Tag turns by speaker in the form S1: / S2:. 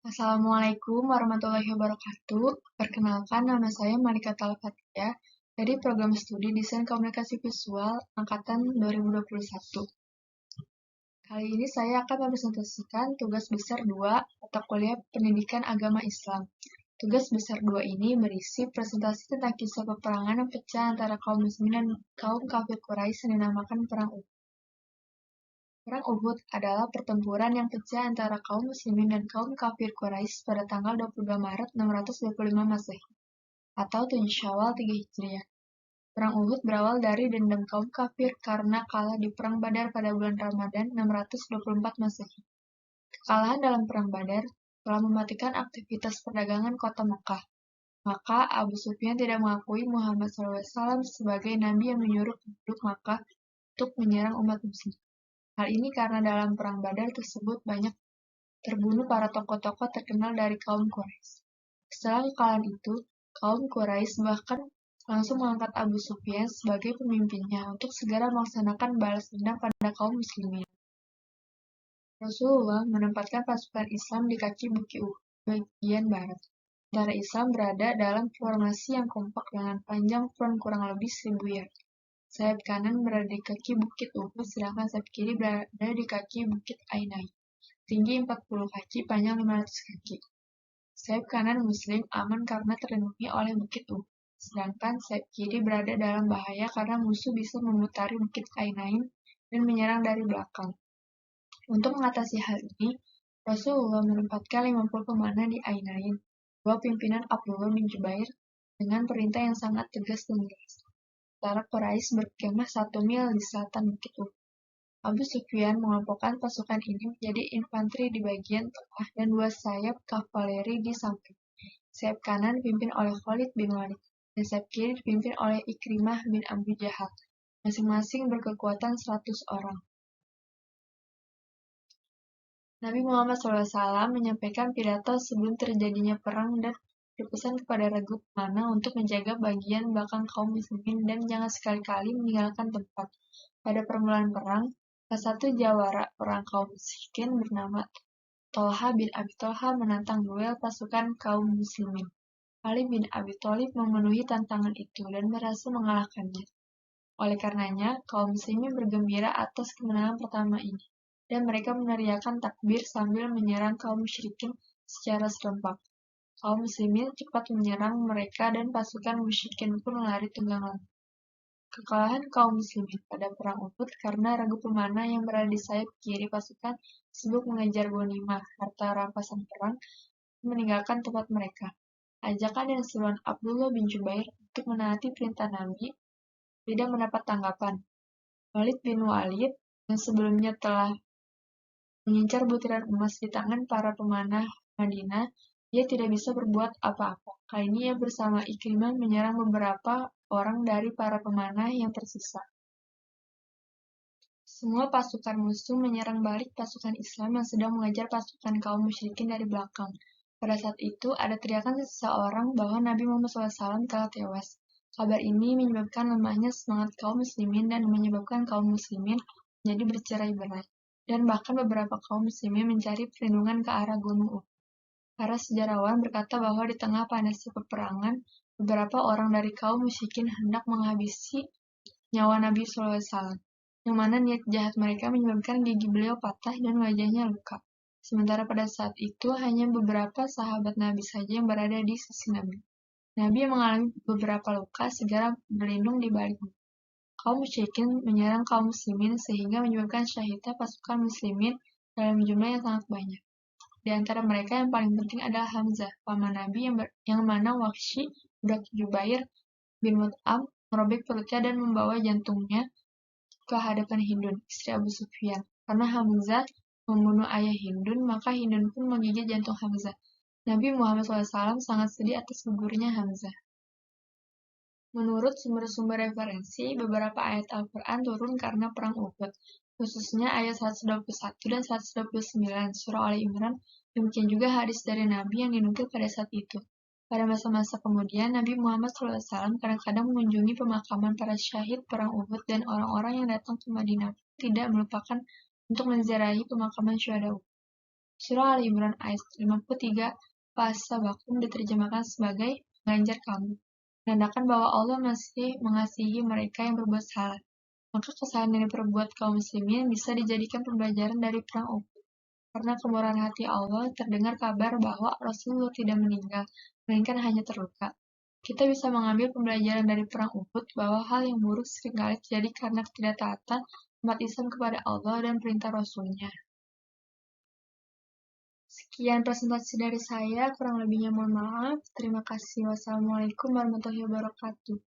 S1: Assalamualaikum warahmatullahi wabarakatuh. Perkenalkan, nama saya Malika Talfatia dari Program Studi Desain Komunikasi Visual Angkatan 2021. Kali ini saya akan mempresentasikan tugas besar 2 mata kuliah Pendidikan Agama Islam. Tugas besar 2 ini berisi presentasi tentang kisah peperangan yang pecah antara kaum muslimin dan kaum kafir Quraisy yang dinamakan Perang Uhud. Perang Uhud adalah pertempuran yang pecah antara kaum muslimin dan kaum kafir Quraisy pada tanggal 22 Maret 625 Masehi atau 7 Syawal 3 Hijriah. Perang Uhud berawal dari dendam kaum kafir karena kalah di Perang Badar pada bulan Ramadan 624 Masehi. Kekalahan dalam Perang Badar telah mematikan aktivitas perdagangan kota Mekah. Maka Abu Sufyan tidak mengakui Muhammad SAW sebagai nabi yang menyuruh penduduk Makkah untuk menyerang umat muslim. Hal ini karena dalam Perang Badar tersebut banyak terbunuh para tokoh-tokoh terkenal dari kaum Quraisy. Setelah kekalahan itu, kaum Quraisy bahkan langsung mengangkat Abu Sufyan sebagai pemimpinnya untuk segera melaksanakan balas dendam pada kaum muslimin. Rasulullah menempatkan pasukan Islam di kaki Bukit Uhud bagian barat. Tentara Islam berada dalam formasi yang kompak dengan panjang front kurang lebih 1000 yard. Sayap kanan berada di kaki Bukit Uhud, sedangkan sayap kiri berada di kaki Bukit Ainai. Tinggi 40 kaki, panjang 500 kaki. Sayap kanan Muslim aman karena terlindungi oleh Bukit Uhud, sedangkan sayap kiri berada dalam bahaya karena musuh bisa memutari Bukit Ainain dan menyerang dari belakang. Untuk mengatasi hal ini, Rasulullah menempatkan 50 pemanah di Ainain, bawah pimpinan Abdullah bin Jubair, dengan perintah yang sangat tegas dan jelas. Tentara Quraisy berkemah 1 mil di selatan Bukit Uhud. Abu Sufyan mengelompokkan pasukan ini menjadi infanteri di bagian tengah dan 2 sayap kavaleri di samping. Sayap kanan dipimpin oleh Khalid bin Walid, dan sayap kiri dipimpin oleh Ikrimah bin Abu Jahal, masing-masing berkekuatan 100 orang. Nabi Muhammad SAW menyampaikan pidato sebelum terjadinya perang dan berpesan kepada regu pemanah untuk menjaga bagian belakang kaum muslimin dan jangan sekali-kali meninggalkan tempat. Pada permulaan perang, salah satu jawara perang kaum musyrikin bernama Tolha bin Abi Tolha menantang duel pasukan kaum muslimin. Ali bin Abi Thalib memenuhi tantangan itu dan berhasil mengalahkannya. Oleh karenanya, kaum muslimin bergembira atas kemenangan pertama ini, dan mereka meneriakkan takbir sambil menyerang kaum musyrikin secara serempak. Kaum muslimin cepat menyerang mereka dan pasukan musyrikin pun lari tunggang langgang. Kekalahan kaum muslimin pada perang Uhud karena ragu pemanah yang berada di sayap kiri pasukan sibuk mengejar ghanimah, harta rampasan perang, meninggalkan tempat mereka. Ajakan dan seruan Abdullah bin Jubair untuk menaati perintah Nabi tidak mendapat tanggapan. Khalid bin Walid yang sebelumnya telah mengincar butiran emas di tangan para pemanah Madinah, dia tidak bisa berbuat apa-apa. Kali ini ia bersama Ikrimah menyerang beberapa orang dari para pemanah yang tersisa. Semua pasukan musuh menyerang balik pasukan Islam yang sedang mengejar pasukan kaum musyrikin dari belakang. Pada saat itu, ada teriakan seseorang bahwa Nabi Muhammad SAW telah tewas. Kabar ini menyebabkan lemahnya semangat kaum muslimin dan menyebabkan kaum muslimin menjadi bercerai-berai. Dan bahkan beberapa kaum muslimin mencari perlindungan ke arah Gunung Uhud. Para sejarawan berkata bahwa di tengah panasnya peperangan, beberapa orang dari kaum musyrikin hendak menghabisi nyawa Nabi SAW, yang mana niat jahat mereka menyebabkan gigi beliau patah dan wajahnya luka. Sementara pada saat itu hanya beberapa sahabat Nabi saja yang berada di sisi Nabi. Nabi yang mengalami beberapa luka segera berlindung di balik. Kaum musyrikin menyerang kaum muslimin sehingga menyebabkan syahidnya pasukan muslimin dalam jumlah yang sangat banyak. Di antara mereka yang paling penting adalah Hamzah, paman Nabi yang mana Wahsy, budak Jubair bin Mut'am, merobek perutnya dan membawa jantungnya ke hadapan Hindun, istri Abu Sufyan. Karena Hamzah membunuh ayah Hindun, maka Hindun pun menggigit jantung Hamzah. Nabi Muhammad SAW sangat sedih atas gugurnya Hamzah. Menurut sumber-sumber referensi, beberapa ayat Al-Quran turun karena perang Uhud, khususnya ayat 121 dan 129 surah Ali Imran. Demikian juga hadis dari Nabi yang dinukil pada saat itu. Pada masa-masa kemudian, Nabi Muhammad SAW kadang-kadang mengunjungi pemakaman para syahid perang Uhud dan orang-orang yang datang ke Madinah tidak melupakan untuk menziarahi pemakaman syuhada Uhud. Surah Ali Imran ayat 53 Fasabakum diterjemahkan sebagai mengajar kamu, menandakan bahwa Allah masih mengasihi mereka yang berbuat salah. Maka kesalahan yang diperbuat kaum muslimin bisa dijadikan pembelajaran dari perang Uhud. Karena kemurahan hati Allah, terdengar kabar bahwa Rasulullah tidak meninggal, melainkan hanya terluka. Kita bisa mengambil pembelajaran dari perang Uhud bahwa hal yang buruk seringkali terjadi karena ketidaktaatan umat Islam kepada Allah dan perintah Rasul-Nya. Sekian presentasi dari saya, kurang lebihnya mohon maaf. Terima kasih. Wassalamualaikum warahmatullahi wabarakatuh.